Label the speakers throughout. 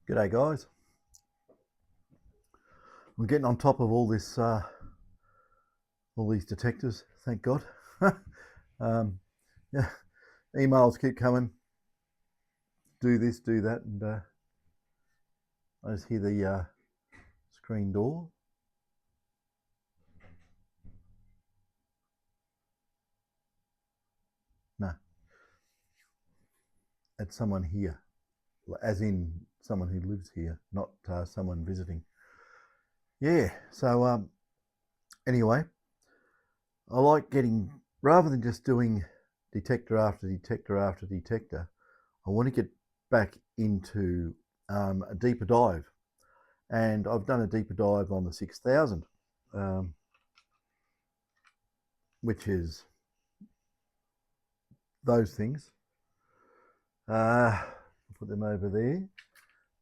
Speaker 1: G'day guys. We're getting on top of all this, all these detectors, thank God. um, yeah, emails keep coming. Do this, do that, and I just hear the screen door. No, it's someone here, as in someone who lives here, not someone visiting. Yeah. So anyway, I like getting, rather than just doing detector after detector after detector, I want to get back into a deeper dive. And I've done a deeper dive on the 6000, which is those things. Put them over there.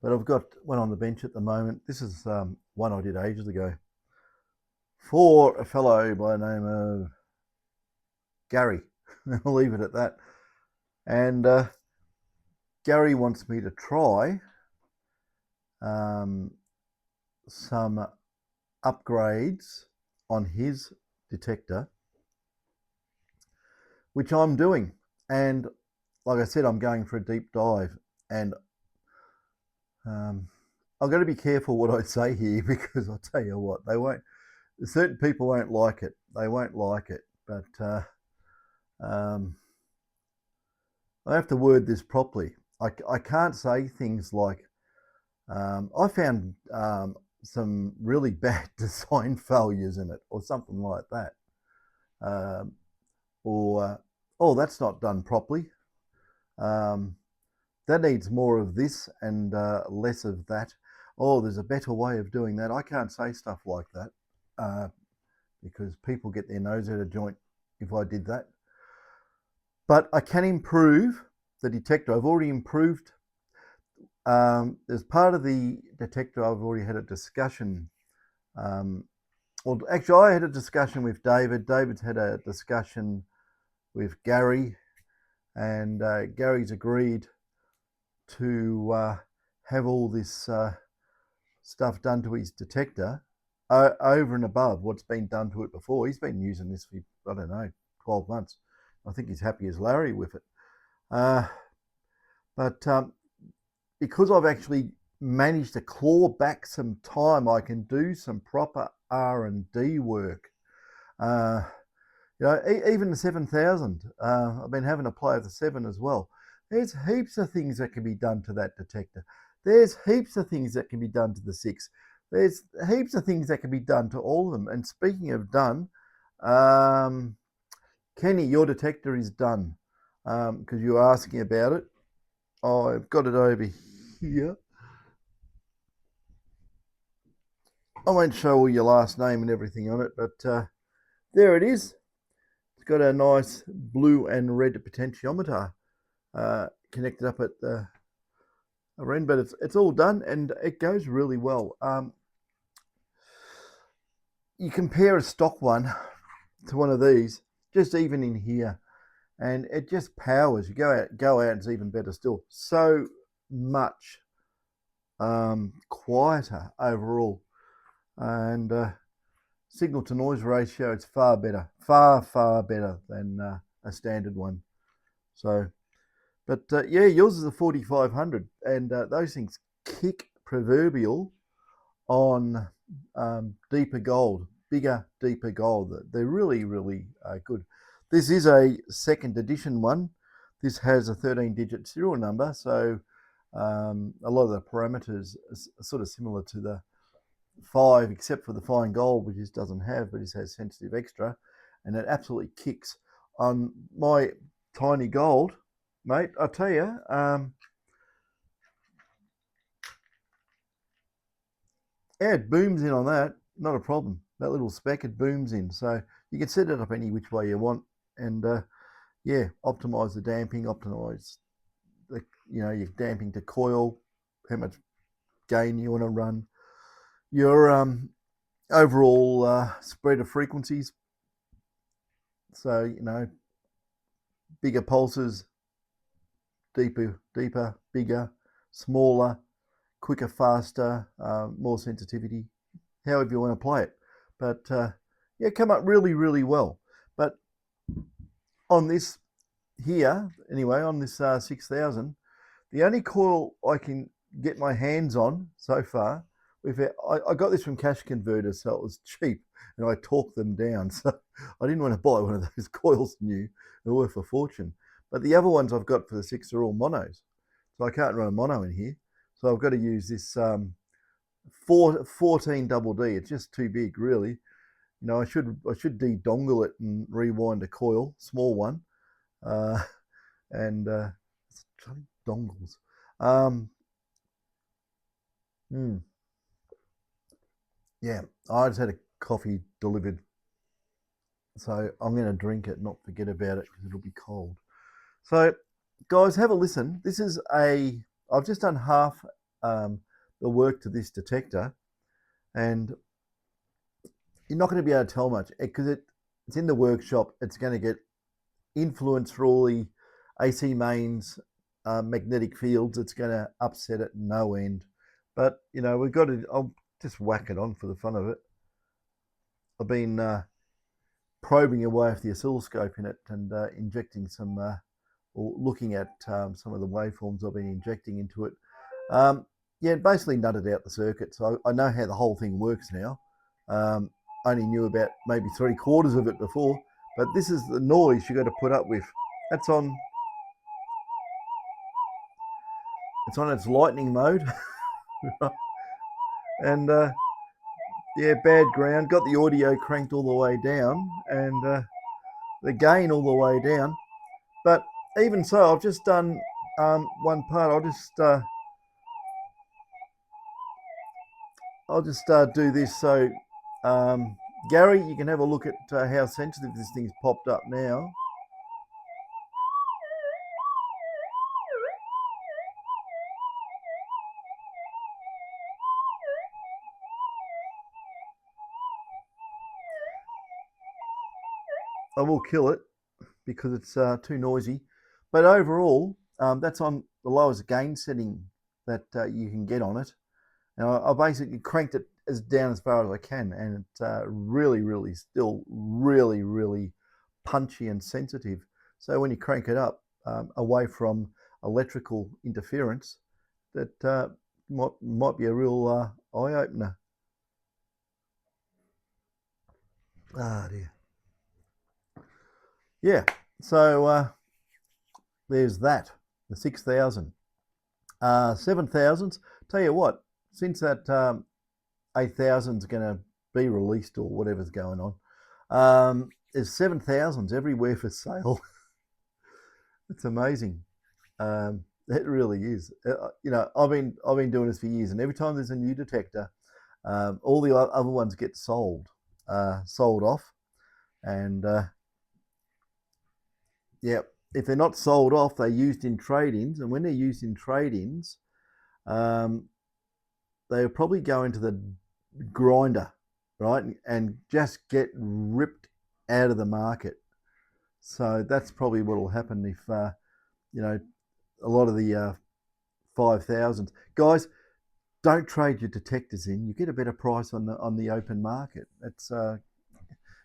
Speaker 1: But I've got one on the bench at the moment. This is one I did ages ago for a fellow by the name of Garry. I'll leave it at that. And Garry wants me to try some upgrades on his detector, which I'm doing. And like I said, I'm going for a deep dive, and I've got to be careful what I say here, because I'll tell you what, they won't. Certain people won't like it. They won't like it, but I have to word this properly. I can't say things like I found some really bad design failures in it, or something like that, or oh, that's not done properly. That needs more of this and less of that. Oh, there's a better way of doing that. I can't say stuff like that because people get their nose out of joint if I did that. But I can improve the detector. I've already improved. As part of the detector, I've already had a discussion. Well, actually, I had a discussion with David. David's had a discussion with Garry, and Gary's agreed to have all this stuff done to his detector over and above what's been done to it before. He's been using this for, I don't know, 12 months. I think he's happy as Larry with it. But because I've actually managed to claw back some time, I can do some proper R&D work. You know, even the 7000, I've been having to play with the 7 as well. There's heaps of things that can be done to that detector. There's heaps of things that can be done to the 6. There's heaps of things that can be done to all of them. And speaking of done, Kenny, your detector is done, because you were asking about it. I've got it over here. I won't show all your last name and everything on it, but there it is. It's got a nice blue and red potentiometer connected up at the end, but it's all done and it goes really well. You compare a stock one to one of these, just even in here, and it just powers. You go out, and it's even better still. So much quieter overall, and signal to noise ratio, it's far better, far better than a standard one. So, but yeah, yours is a 4500, and those things kick proverbial on deeper gold, bigger, deeper gold. They're really good. This is a second edition one. This has a 13-digit serial number, so a lot of the parameters are sort of similar to the 5, except for the fine gold, which it doesn't have, but it has sensitive extra, and it absolutely kicks. On my tiny gold, mate, I tell you, yeah, it booms in on that, not a problem. That little speck, it booms in, so you can set it up any which way you want, and yeah, optimize the damping, optimize the, you know, your damping to coil, how much gain you want to run, your overall spread of frequencies. So, you know, bigger pulses, deeper, bigger, smaller, quicker, faster, more sensitivity, however you want to play it. But yeah, come up really, really well. But on this here, anyway, on this 6000, the only coil I can get my hands on so far, I got this from Cash Converters, so it was cheap, and I talked them down. So I didn't want to buy one of those coils new; they're worth a fortune. But the other ones I've got for the 6 are all monos, so I can't run a mono in here. So I've got to use this 14 double D. It's just too big, really. You know, I should de-dongle it and rewind a coil, small one, uh, and dongles. Hmm. Yeah, I just had a coffee delivered, so I'm going to drink it, not forget about it, because it'll be cold. So, guys, have a listen. I've just done half the work to this detector, and you're not going to be able to tell much because it's in the workshop. It's going to get influence for all the AC mains, magnetic fields. It's going to upset it no end. But, you know, we've got to, I'll just whack it on for the fun of it. I've been probing away with the oscilloscope in it and injecting some, or looking at some of the waveforms I've been injecting into it. Yeah, basically nutted out the circuit, so I know how the whole thing works now. Only knew about maybe 3/4 of it before, but this is the noise you got to put up with. That's on. It's on its lightning mode, and yeah, bad ground. Got the audio cranked all the way down, and the gain all the way down. But even so, I've just done one part. I'll just do this. So, Garry, you can have a look at how sensitive this thing's popped up now. I will kill it because it's too noisy. But overall, that's on the lowest gain setting that you can get on it. Now, I basically cranked it as down as far as I can, and it's really, really still really, really punchy and sensitive. So when you crank it up away from electrical interference, that might be a real eye opener. Ah, dear. Yeah. So there's that. The 6000. 7000s. Tell you what, since that 8000 is going to be released or whatever's going on, there's 7000s everywhere for sale. It's amazing. It really is. You know, I've been doing this for years, and every time there's a new detector, all the other ones get sold off, and yeah, if they're not sold off, they're used in trade-ins, and when they're used in trade-ins, they'll probably go into the grinder, right, and just get ripped out of the market. So that's probably what will happen if you know, a lot of the 5000s. Guys, don't trade your detectors in. You get a better price on the open market. It's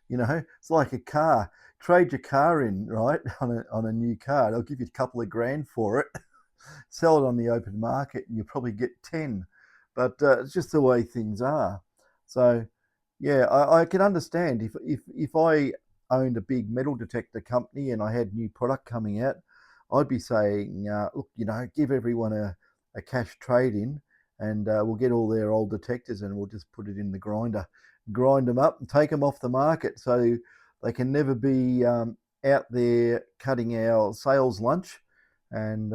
Speaker 1: you know, it's like a car. Trade your car in, right, on a new car. They'll give you a couple of grand for it. Sell it on the open market, and you probably get 10. But it's just the way things are. So yeah, I can understand if I owned a big metal detector company and I had new product coming out, I'd be saying, look, you know, give everyone a cash trade in, and we'll get all their old detectors and we'll just put it in the grinder, grind them up and take them off the market, so they can never be out there cutting our sales lunch. And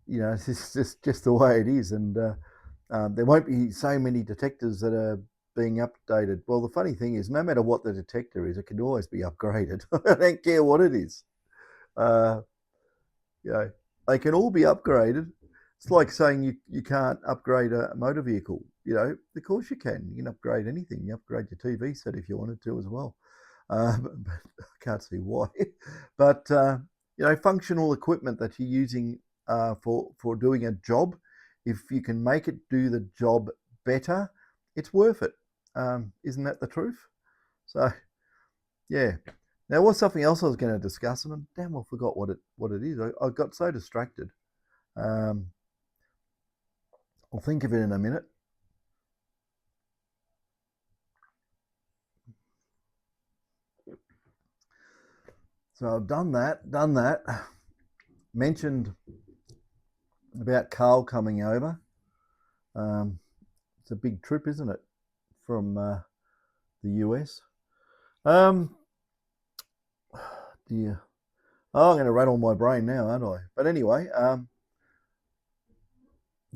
Speaker 1: you know, it's just the way it is. And there won't be so many detectors that are being updated. Well, the funny thing is, no matter what the detector is, it can always be upgraded. I don't care what it is. You know, they can all be upgraded. It's like saying you can't upgrade a motor vehicle. You know, of course you can. You can upgrade anything. You upgrade your TV set if you wanted to as well. But I can't see why. But you know, functional equipment that you're using for doing a job, if you can make it do the job better, it's worth it. Isn't that the truth? So yeah. Now, what's something else I was going to discuss, and damn, I forgot what it is. I got so distracted. Um, I'll think of it in a minute. So I've done that. Mentioned about Carl coming over. It's a big trip, isn't it, from the US? Dear. Oh, I'm going to rattle my brain now, aren't I? But anyway,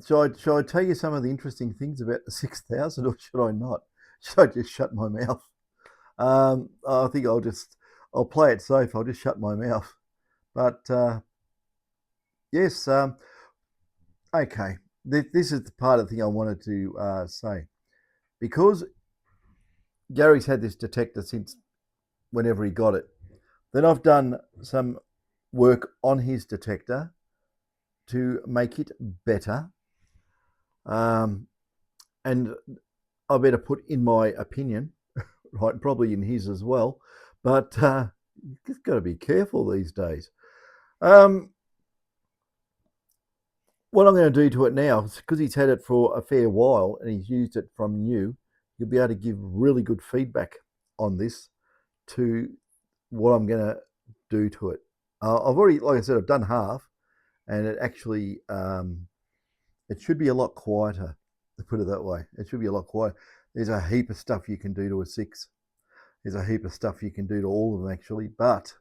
Speaker 1: shall I tell you some of the interesting things about the 6000, or should I not? Should I just shut my mouth? I think I'll play it safe. I'll just shut my mouth. But yes, okay. This is the part of the thing I wanted to say. Because Garry's had this detector since whenever he got it. Then I've done some work on his detector to make it better. And I better put in my opinion, right, probably in his as well, but you've just got to be careful these days. What I'm going to do to it now, because he's had it for a fair while and he's used it from new, you'll be able to give really good feedback on this to what I'm going to do to it. I've already, like I said, I've done half, and it actually, it should be a lot quieter, to put it that way. It should be a lot quieter. There's a heap of stuff you can do to a 6. There's a heap of stuff you can do to all of them, actually, but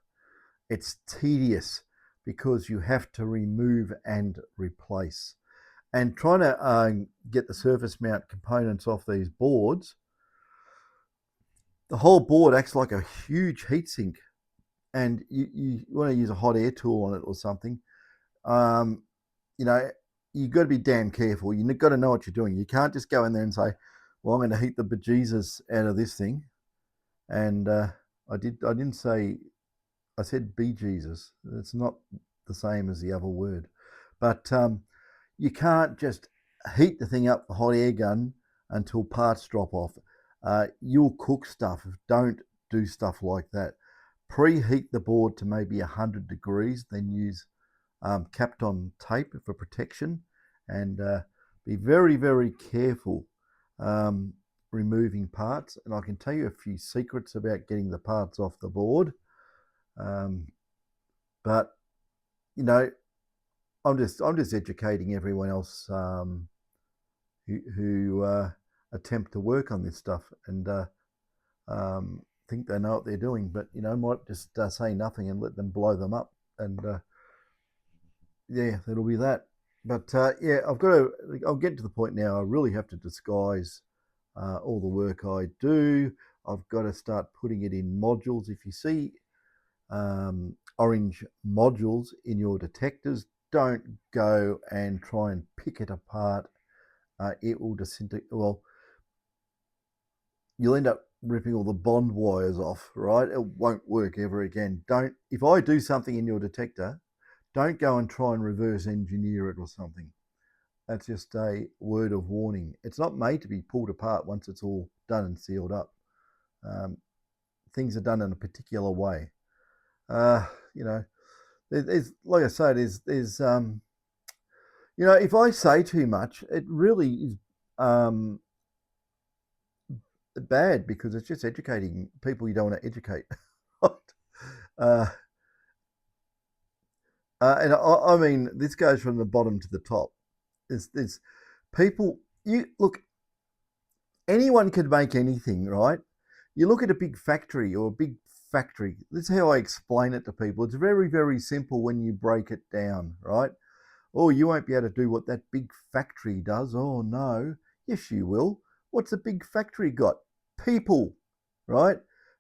Speaker 1: it's tedious because you have to remove and replace. And trying to get the surface mount components off these boards, the whole board acts like a huge heatsink, and you want to use a hot air tool on it or something. You know, you've got to be damn careful. You've got to know what you're doing. You can't just go in there and say, well, I'm going to heat the bejesus out of this thing. And I didn't say, I said bejesus. It's not the same as the other word. But you can't just heat the thing up, the hot air gun, until parts drop off. You'll cook stuff. Don't do stuff like that. Preheat the board to maybe 100 degrees, then use capped on tape for protection, and be very, very careful removing parts. And I can tell you a few secrets about getting the parts off the board. But you know, I'm just educating everyone else who attempt to work on this stuff and think they know what they're doing, but you know, might just say nothing and let them blow them up. And yeah, that'll be that. But yeah, I'll get to the point now. I really have to disguise all the work I do. I've got to start putting it in modules. If you see orange modules in your detectors, don't go and try and pick it apart. It will disintegrate. Well, you'll end up ripping all the bond wires off, right? It won't work ever again. If I do something in your detector, don't go and try and reverse engineer it or something. That's just a word of warning. It's not made to be pulled apart once it's all done and sealed up. Things are done in a particular way. You know, there's like I say, there's you know, if I say too much, it really is bad, because it's just educating people you don't want to educate. And I mean, this goes from the bottom to the top. There's people, you look, anyone could make anything, right? You look at a big factory or a big factory. This is how I explain it to people. It's very, very simple when you break it down, right? Oh, you won't be able to do what that big factory does. Oh, no. Yes, you will. What's a big factory got? People, right?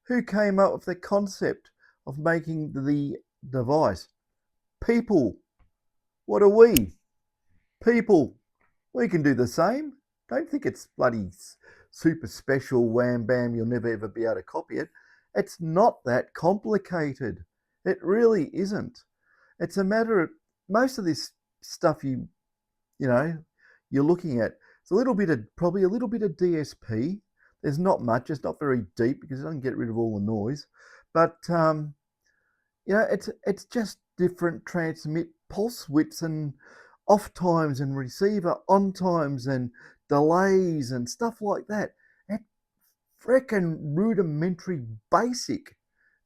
Speaker 1: Who came up with the concept of making the device? People. What are we? People. We can do the same. Don't think it's bloody super special, wham bam, you'll never ever be able to copy it. It's not that complicated. It really isn't. It's a matter of most of this stuff you know, you're looking at, it's a little bit of, probably a little bit of DSP. There's not much, it's not very deep because it doesn't get rid of all the noise. But it's just different transmit pulse widths and off times and receiver on times and delays and stuff like that. It's freaking rudimentary basic.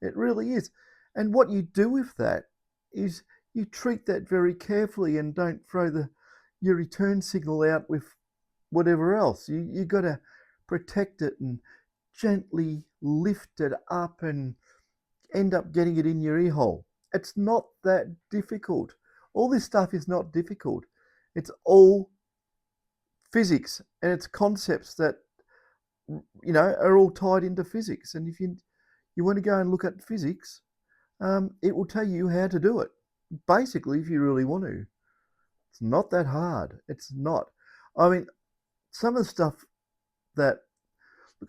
Speaker 1: It really is. And what you do with that is you treat that very carefully and don't throw your return signal out with whatever else. You got to protect it and gently lift it up and end up getting it in your ear hole. It's not that difficult. All this stuff is not difficult. It's all physics and it's concepts that are all tied into physics. And if you want to go and look at physics, it will tell you how to do it. Basically, if you really want to, it's not that hard. It's not. I mean, some of the stuff that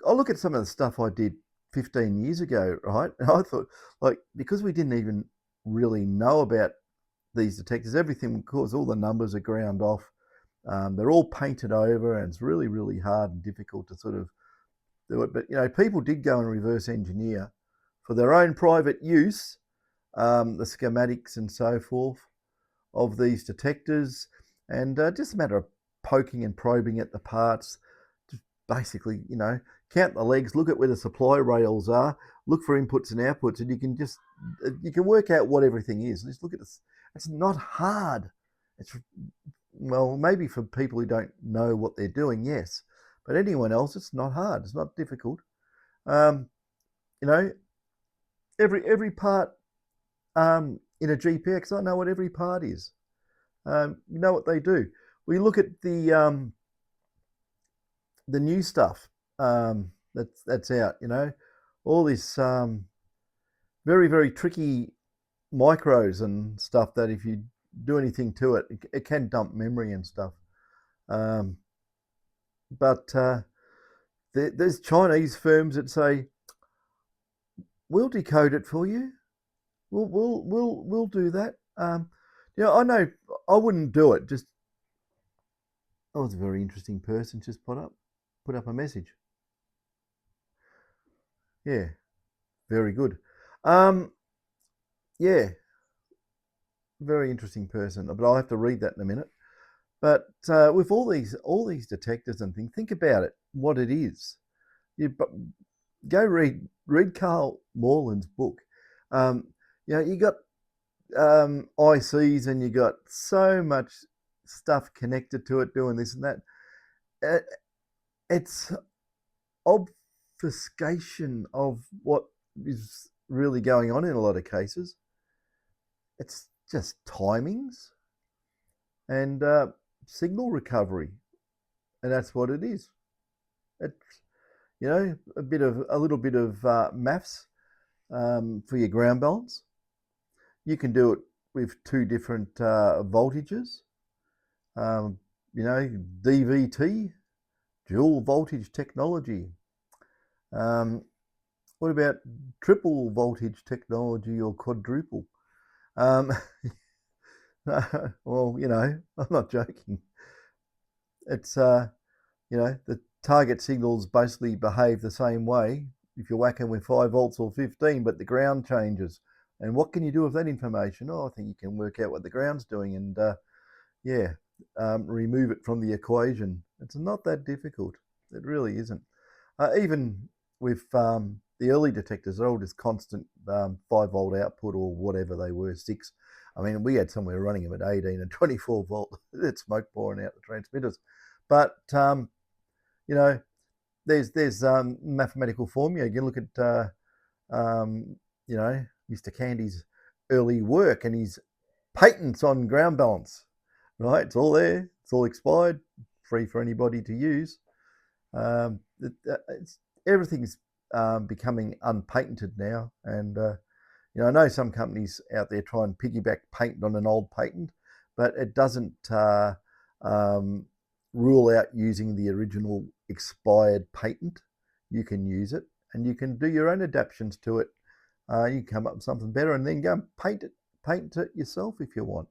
Speaker 1: I look at some of the stuff I did 15 years ago, right? And I thought, like, because we didn't even really know about these detectors, everything, of course, all the numbers are ground off. They're all painted over, and it's really, really hard and difficult to sort of do it. But people did go and reverse engineer for their own private use the schematics and so forth of these detectors, and just a matter of poking and probing at the parts. Just basically, count the legs, look at where the supply rails are, look for inputs and outputs, and you can work out what everything is. Just look at this. It's not hard. It's, well, maybe for people who don't know what they're doing, yes, but anyone else, it's not hard. It's not difficult. Every part in a GPX, I know what every part is. You know what they do. We look at the new stuff that's out. All this very, very tricky micros and stuff that if you do anything to it, it can dump memory and stuff. But there's Chinese firms that say, we'll decode it for you. We'll do that. I know I wouldn't do it. Just, oh, it's a very interesting person just put up a message. Yeah, very good. Yeah, very interesting person. But I'll have to read that in a minute. But with all these detectors and things, think about it. What it is. Go read Carl Morland's book. You got ICs and you got so much stuff connected to it doing this and that. It's obfuscation of what is really going on in a lot of cases. It's just timings and signal recovery, and that's what it is. It's a little bit of maths for your ground balance. You can do it with two different voltages. DVT, dual voltage technology. What about triple voltage technology or quadruple? Well, I'm not joking. It's the target signals basically behave the same way if you're whacking with 5 volts or 15, but the ground changes. And what can you do with that information? I think you can work out what the ground's doing and remove it from the equation. It's not that difficult. It really isn't. Even with the early detectors, they're all just constant 5-volt output or whatever they were, 6. I mean, we had somewhere running them at 18 and 24 volt. It's smoke pouring out the transmitters. But there's mathematical formula. You can look at Mr. Candy's early work and his patents on ground balance. Right, it's all there. It's all expired, free for anybody to use. Everything's becoming unpatented now, and I know some companies out there try and piggyback patent on an old patent, but it doesn't rule out using the original expired patent. You can use it, and you can do your own adaptations to it. You can come up with something better, and then go and patent it yourself if you want.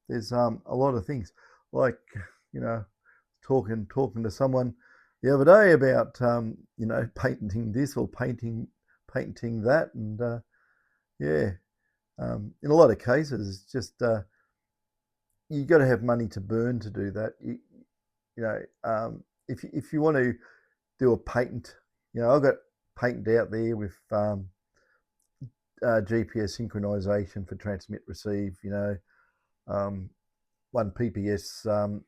Speaker 1: There's a lot of things like talking to someone the other day about you know, patenting this or painting that, and yeah, in a lot of cases, it's just you got to have money to burn to do that. You know, if you want to do a patent, you know, I've got patent out there with GPS synchronization for transmit receive. You know, 1 PPS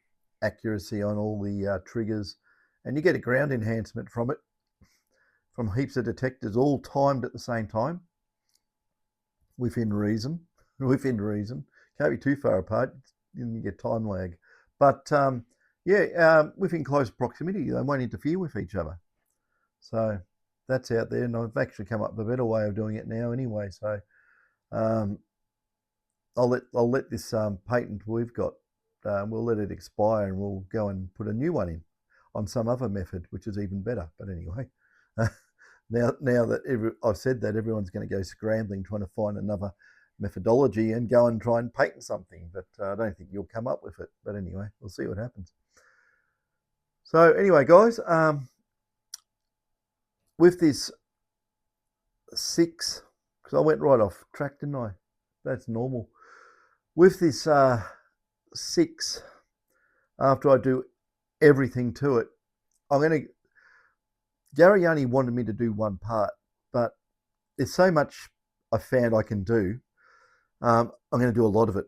Speaker 1: accuracy on all the triggers, and you get a ground enhancement from it, from heaps of detectors all timed at the same time, within reason. Within reason, can't be too far apart, and you get time lag. But yeah, within close proximity, they won't interfere with each other. So that's out there, and I've actually come up with a better way of doing it now anyway. So I'll let this patent we've got, we'll let it expire, and we'll go and put a new one in on some other method, which is even better. But anyway, now that I've said that, everyone's going to go scrambling trying to find another methodology and go and try and patent something. But I don't think you'll come up with it. But anyway, we'll see what happens. So anyway, guys, with this 6, because I went right off track, didn't I? That's normal. With this 6, after I do everything to it, Garry only wanted me to do one part, but there's so much I found I can do. I'm going to do a lot of it.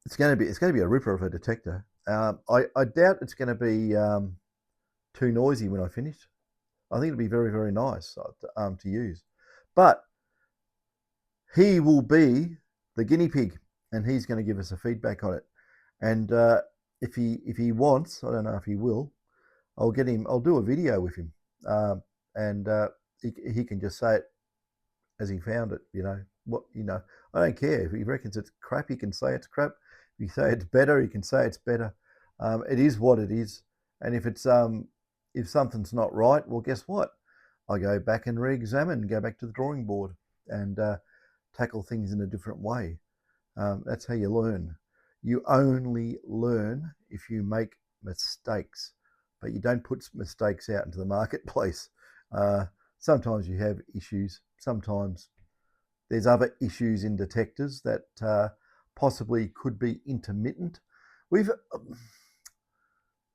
Speaker 1: It's going to be a ripper of a detector. I doubt it's going to be too noisy when I finish. I think it'll be very, very nice to use. But he will be the guinea pig, and he's going to give us a feedback on it. And if he wants, I don't know if he will, I'll do a video with him, and he can just say it as he found it. You know, I don't care if he reckons it's crap. He can say it's crap. If he say it's better, he can say it's better. It is what it is. And if something's not right, well, guess what? I go back and re-examine, go back to the drawing board, and tackle things in a different way. That's how you learn. You only learn if you make mistakes, but you don't put mistakes out into the marketplace. Sometimes you have issues. Sometimes there's other issues in detectors that possibly could be intermittent.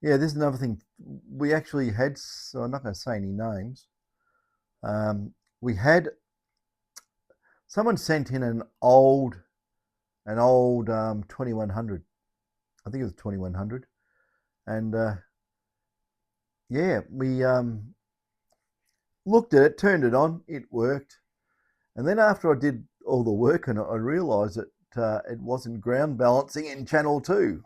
Speaker 1: Yeah, there's another thing. We actually had, so I'm not going to say any names. We had someone sent in an old 2100. I think it was 2100, and yeah, we looked at it, turned it on, it worked, and then after I did all the work on it, I realised that it wasn't ground balancing in channel 2.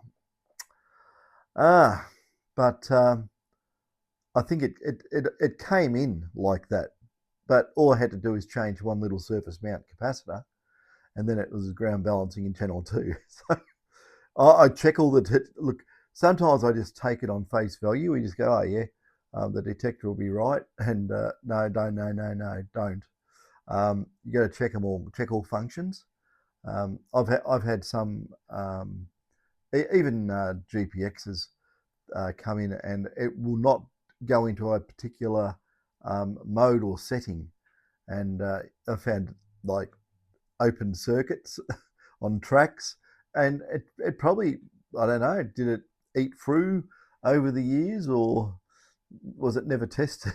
Speaker 1: But I think it came in like that. But all I had to do is change one little surface mount capacitor, and then it was ground balancing in channel 2. So I check all look. Sometimes I just take it on face value. We just go, oh yeah, the detector will be right, and no, don't. You got to check them all. Check all functions. I've had some even GPXs come in, and it will not go into a particular mode or setting, and I found like open circuits on tracks, and it probably, I don't know, did it eat through over the years, or was it never tested?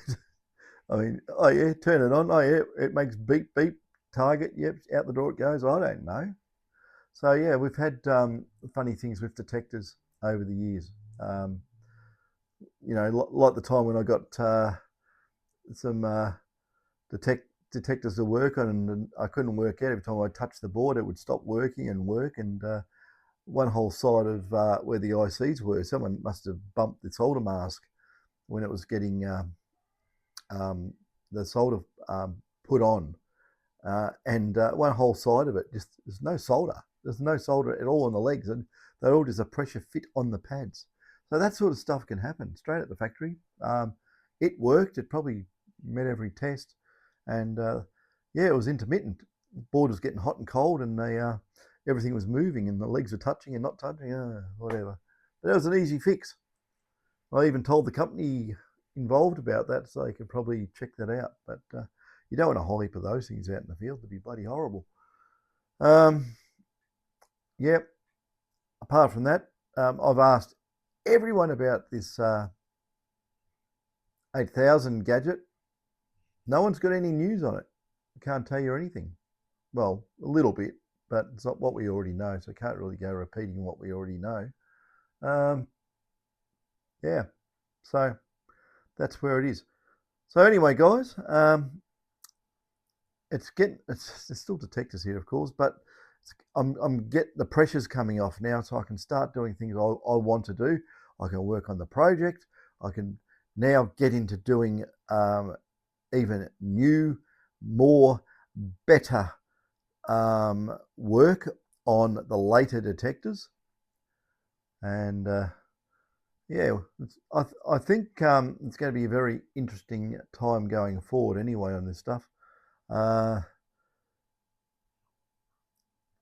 Speaker 1: I mean, oh yeah, turn it on, oh yeah, it makes beep beep, target, yep, out the door it goes. I don't know. So yeah, we've had funny things with detectors over the years. You know, like the time when I got some detectors to work on, and I couldn't work out. Every time I touched the board, it would stop working and work. And one whole side of where the ICs were, someone must have bumped the solder mask when it was getting the solder put on. And one whole side of it, just there's no solder. There's no solder at all on the legs, and they're all just a pressure fit on the pads. So that sort of stuff can happen straight at the factory. It worked. It probably met every test, and yeah, it was intermittent. The board was getting hot and cold, and everything was moving, and the legs were touching and not touching, whatever. But that was an easy fix. I even told the company involved about that, so they could probably check that out. But you don't want a whole heap of those things out in the field. It'd be bloody horrible. Yep. Apart from that, I've asked everyone about this 8000 gadget. No one's got any news on it. Can't tell you anything. Well, a little bit, but it's not what we already know, so I can't really go repeating what we already know. Yeah, so that's where it is. So anyway, guys, it's still detectors here, of course, but I'm getting the pressure's coming off now, so I can start doing things I want to do. I can work on the project. I can now get into doing even new, more, better work on the later detectors. And yeah, I think it's going to be a very interesting time going forward anyway on this stuff.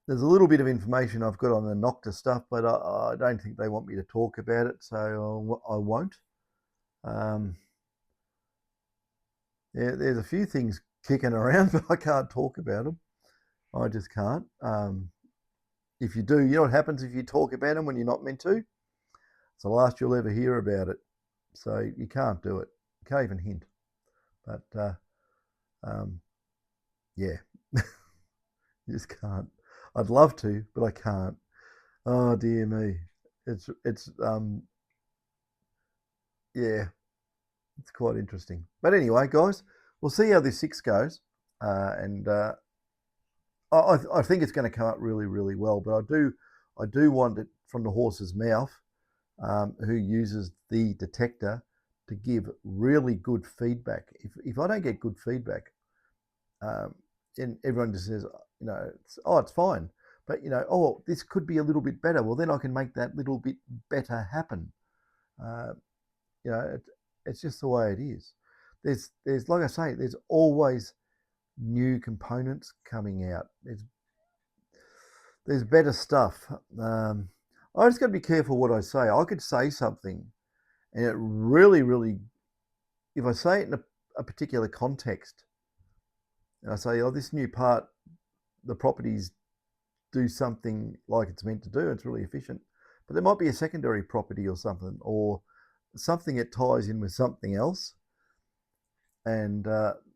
Speaker 1: There's a little bit of information I've got on the Nocta stuff, but I don't think they want me to talk about it, so I won't. Yeah, there's a few things kicking around, but I can't talk about them. I just can't. If you do, you know what happens if you talk about them when you're not meant to? It's the last you'll ever hear about it. So you can't do it. You can't even hint. But yeah, you just can't. I'd love to, but I can't. Oh dear me. It's yeah, it's quite interesting. But anyway, guys, we'll see how this 6 goes. And I think it's going to come up really, really well. But I do want it from the horse's mouth, who uses the detector, to give really good feedback. If I don't get good feedback, and everyone just says, you know, it's fine, but you know, oh, this could be a little bit better. Well, then I can make that little bit better happen. You know, it's just the way it is. There's like I say, there's always new components coming out. There's better stuff. I just got to be careful what I say. I could say something, and it really, if I say it in a particular context, and I say, oh, this new part, the properties do something like it's meant to do, it's really efficient, but there might be a secondary property or something that ties in with something else, and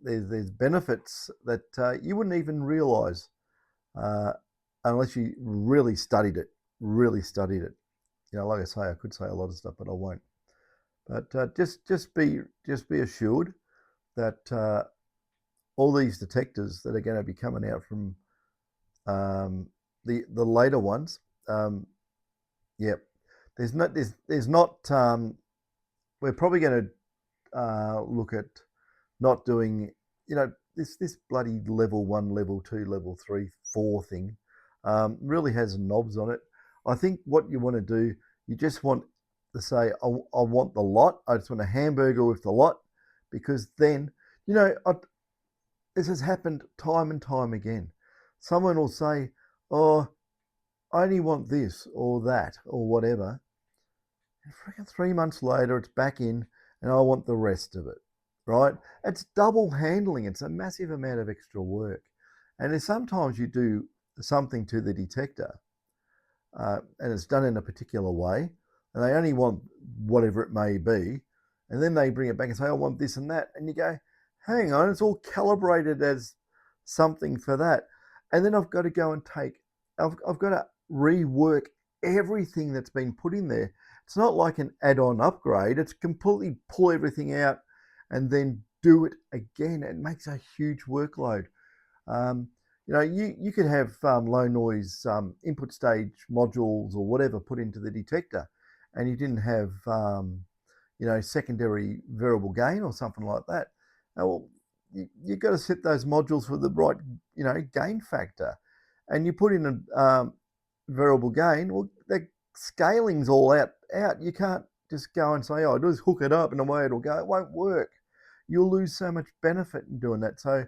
Speaker 1: there's benefits that you wouldn't even realize unless you really studied it. You know, like I say, I could say a lot of stuff, but I won't. But just be assured that all these detectors that are going to be coming out from the later ones, yep, there's not. We're probably going to look at not doing, you know, this bloody level 1, level 2, level 3, 4 thing really has knobs on it. I think what you want to do, you just want to say, I want the lot. I just want a hamburger with the lot, because then, you know, this has happened time and time again. Someone will say, oh, I only want this or that or whatever. And freaking 3 months later, it's back in, and I want the rest of it, right? It's double handling. It's a massive amount of extra work. And then sometimes you do something to the detector, and it's done in a particular way, and they only want whatever it may be, and then they bring it back and say, I want this and that, and you go, hang on, it's all calibrated as something for that, and then I've got to go and I've got to rework everything that's been put in there. It's not like an add-on upgrade. It's completely pull everything out and then do it again. It makes a huge workload. You know, you could have low noise input stage modules or whatever put into the detector, and you didn't have you know, secondary variable gain or something like that. Well, you've got to set those modules for the right, you know, gain factor, and you put in a variable gain. Well, the scaling's all out. You can't just go and say, oh, just hook it up and away it'll go. It won't work. You'll lose so much benefit in doing that. So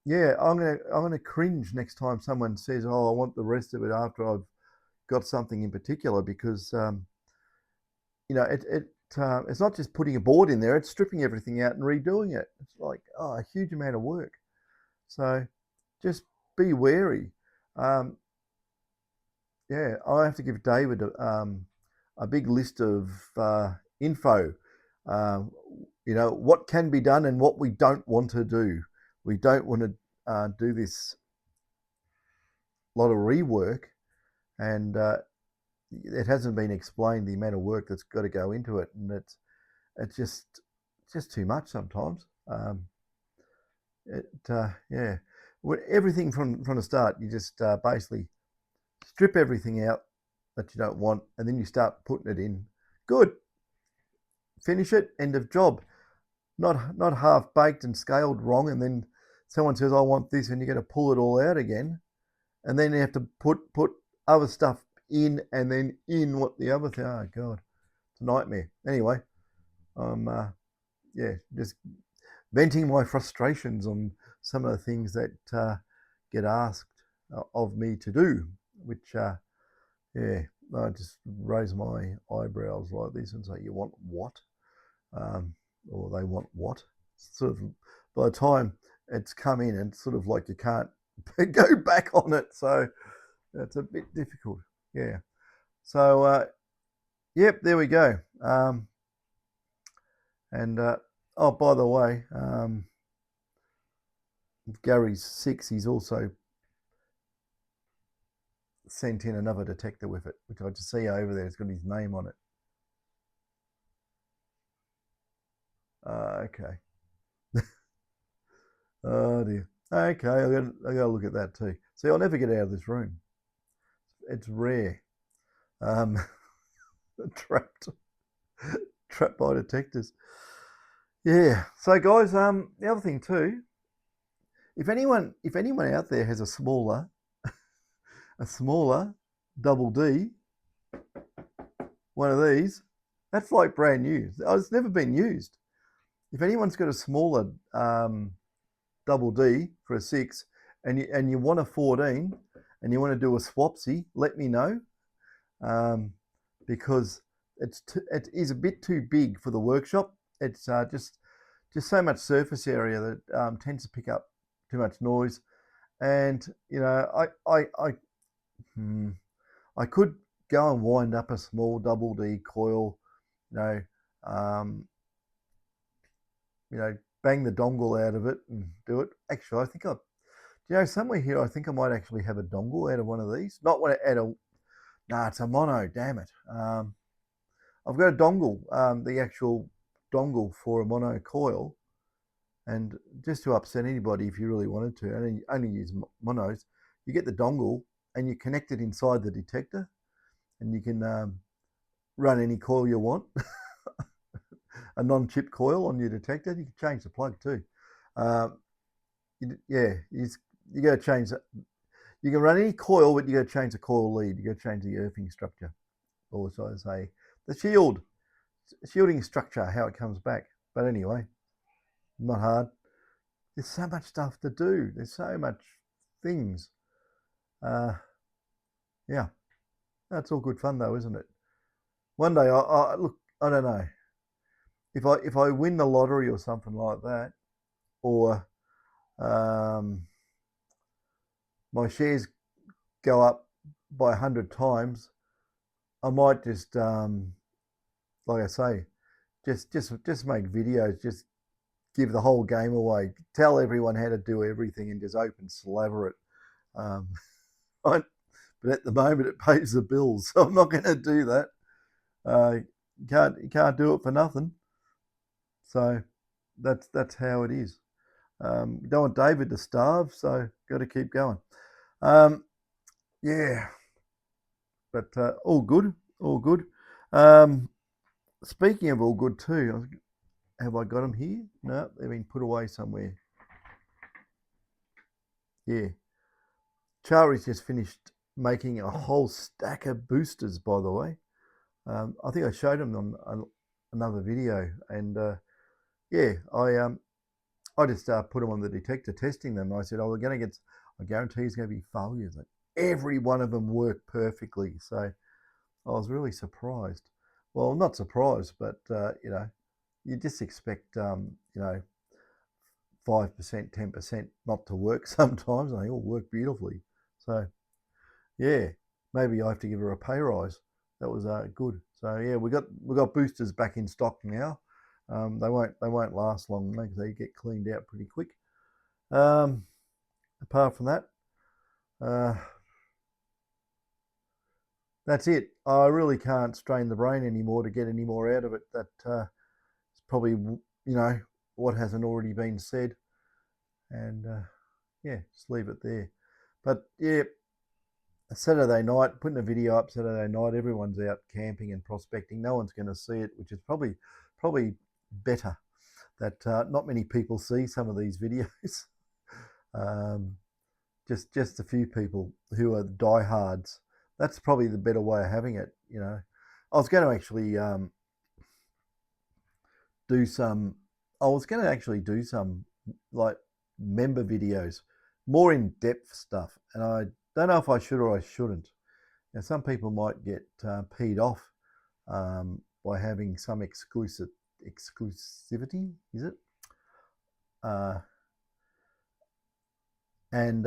Speaker 1: yeah, I'm gonna cringe next time someone says, oh, I want the rest of it after I've got something in particular, because you it's not just putting a board in there, it's stripping everything out and redoing it. It's like, a huge amount of work. So just be wary. Yeah, I have to give David a big list of info. What can be done and what we don't want to do. We don't want to do this lot of rework, and it hasn't been explained the amount of work that's got to go into it, and it's just too much sometimes. Yeah, everything from the start, you just basically strip everything out that you don't want, and then you start putting it in. Good, finish it, end of job. Not half baked and scaled wrong, and then someone says, "I want this," and you got to pull it all out again, and then you have to put other stuff in, and then in what the other thing. Oh God, it's a nightmare. Anyway, I'm just venting my frustrations on some of the things that get asked of me to do, which I just raise my eyebrows like this and say, "You want what?" Or they want what? Sort of by the time it's come in, it's sort of like you can't go back on it. So it's a bit difficult. Yeah. So yep, there we go. And oh, by the way, Garry's 6, he's also sent in another detector with it, which I just see over there. It's got his name on it. Okay. Oh dear. Okay, I gotta look at that too. See, I'll never get out of this room. It's rare. Um, trapped by detectors. Yeah. So guys, the other thing too, if anyone out there has a smaller double D, one of these, that's like brand new. It's never been used. If anyone's got a smaller double D for a 6, and you want a 14, and you want to do a swapsy, let me know, because it is a bit too big for the workshop. It's just so much surface area that tends to pick up too much noise, and I could go and wind up a small double D coil, um, bang the dongle out of it and do it. Actually, I think somewhere here, I think I might actually have a dongle out of one of these. Not one out of, nah, it's a mono, damn it. I've got a dongle, the actual dongle for a mono coil. And just to upset anybody, if you really wanted to, only use monos, you get the dongle and you connect it inside the detector, and you can run any coil you want. A non-chip coil on your detector. You can change the plug too. You got to change that. You can run any coil, but you got to change the coil lead. You got to change the earthing structure, or so I say, the shielding structure, how it comes back. But anyway, not hard. There's so much stuff to do. There's so much things. Yeah, that's all good fun though, isn't it? One day, look, I don't know if I win the lottery or something like that, or my shares go up by 100 times, I might just, like I say, just make videos, just give the whole game away, tell everyone how to do everything, and just open slaver it. But at the moment, it pays the bills, so I'm not going to do that. You can't do it for nothing. So that's how it is. Don't want David to starve, so got to keep going. Yeah, but all good, all good. Speaking of all good too, have I got them here? No, they've been put away somewhere. Yeah, Charlie's just finished making a whole stack of boosters, by the way. I think I showed him on another video, and yeah, I just put them on the detector, testing them. I said, "Oh, we're going to get. I guarantee it's going to be failures." Like, every one of them worked perfectly. So I was really surprised. well, not surprised, but you know, you just expect you know, 5%, 10% not to work sometimes, and they all work beautifully. So yeah, maybe I have to give her a pay rise. That was good. So yeah, we got boosters back in stock now. They won't last long because they get cleaned out pretty quick. Apart from that, uh, that's it. I really can't strain the brain anymore to get any more out of it. That it's probably, you know, what hasn't already been said, and yeah, just leave it there. But yeah, Saturday night, putting a video up Saturday night, everyone's out camping and prospecting. No one's going to see it, which is probably better that not many people see some of these videos. um, just a few people who are diehards. That's probably the better way of having it. You know, I was going to actually do some. I was going to actually do some like member videos, more in depth stuff, and I don't know if I should or I shouldn't. Now, some people might get peed off by having some exclusivity, is it? And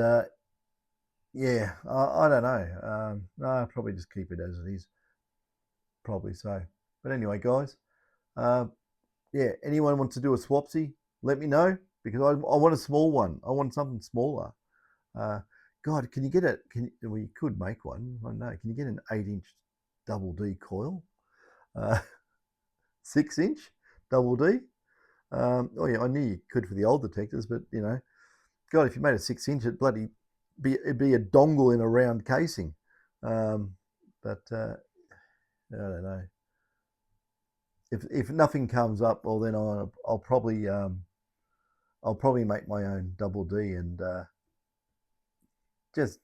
Speaker 1: yeah, I don't know. No, I'll probably just keep it as it is. Probably so. But anyway, guys, uh, yeah, anyone wants to do a swapsy, let me know because I want a small one. I want something smaller. Uh, God, can you get it? Well, you could make one. I don't know. Can you get an 8-inch double D coil? 6-inch double D? Oh yeah, I knew you could for the old detectors, but you know, God, if you made a 6-inch, it'd be a dongle in a round casing. But I don't know. If nothing comes up, well then I'll probably make my own double D and just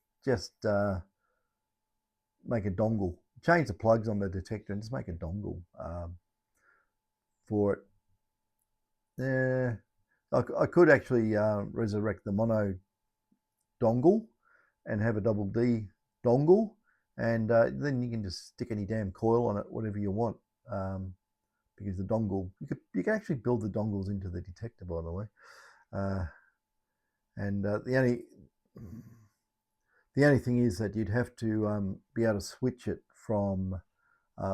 Speaker 1: make a dongle. Change the plugs on the detector and just make a dongle for it. Yeah, I could actually resurrect the mono dongle and have a double D dongle, and then you can just stick any damn coil on it, whatever you want. Because the dongle, you can actually build the dongles into the detector, by the way. And the only thing is that you'd have to be able to switch it from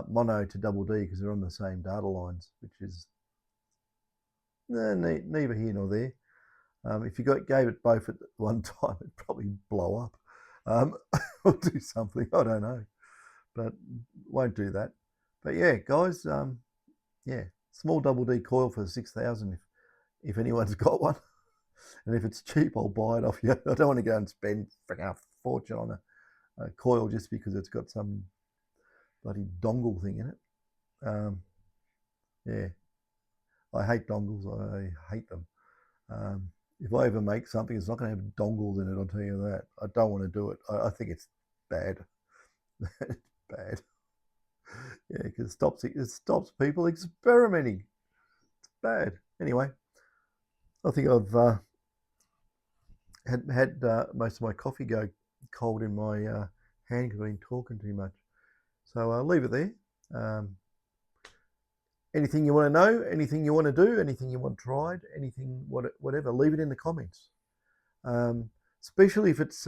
Speaker 1: mono to double D because they're on the same data lines, which is neither here nor there. If you gave it both at one time, it'd probably blow up or do something. I don't know, but won't do that. But yeah, guys, yeah, small double D coil for 6,000 if anyone's got one. And if it's cheap, I'll buy it off you. I don't want to go and spend a fortune on a coil just because it's got some bloody dongle thing in it. Yeah, I hate dongles. I hate them. If I ever make something, it's not going to have dongles in it. I'll tell you that. I don't want to do it. I think it's bad. It's bad. Yeah, because it stops people experimenting. It's bad. Anyway, I think I've had most of my coffee go cold in my hand because I've been talking too much. So I'll leave it there. Anything you want to know, anything you want to do, anything you want tried, anything, whatever, leave it in the comments. Especially if it's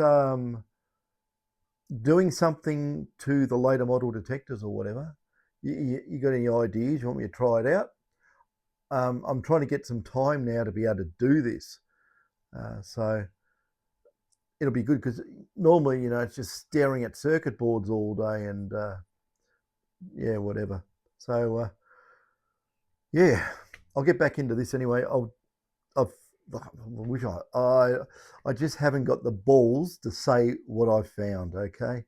Speaker 1: doing something to the later model detectors or whatever. You got any ideas? You want me to try it out? I'm trying to get some time now to be able to do this. So it'll be good because normally, you know, it's just staring at circuit boards all day and yeah, whatever. So yeah, I'll get back into this anyway. I wish I just haven't got the balls to say what I found. Okay,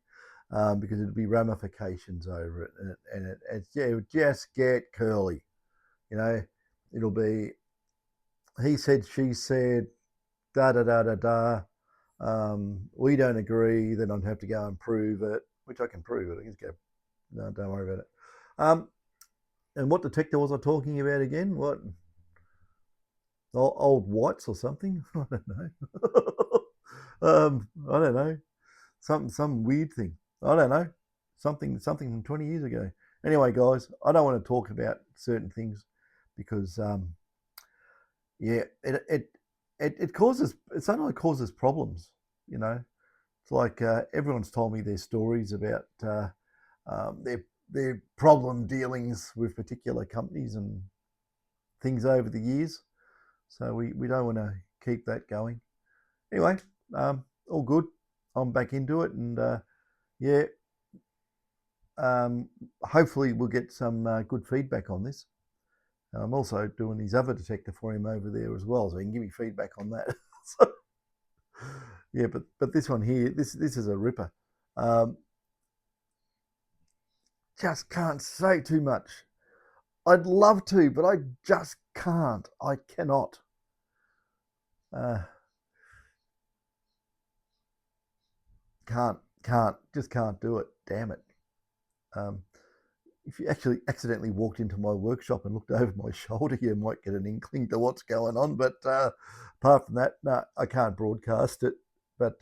Speaker 1: because it'd be ramifications over it, and it would just get curly. You know, it'll be he said, she said, da da da da da. We don't agree. Then I'd have to go and prove it, which I can prove it. I just go, no, don't worry about it. And what detector was I talking about again? What? Old whites or something? I don't know. I don't know. Some weird thing. I don't know. Something from 20 years ago. Anyway, guys, I don't want to talk about certain things because yeah, it causes, it suddenly causes problems. You know, it's like everyone's told me their stories about their problem dealings with particular companies and things over the years. So we don't want to keep that going. Anyway, all good. I'm back into it, and yeah, hopefully we'll get some good feedback on this. I'm also doing his other detector for him over there as well, so he can give me feedback on that. So, yeah, but this one here, this is a ripper. Um, just can't say too much. I'd love to, but I just can't. I cannot. Uh, just can't do it. Damn it. Um, if you actually accidentally walked into my workshop and looked over my shoulder, you might get an inkling to what's going on. But apart from that, no, I can't broadcast it. But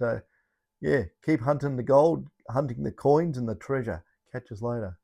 Speaker 1: yeah, keep hunting the gold, hunting the coins and the treasure. Catch us later.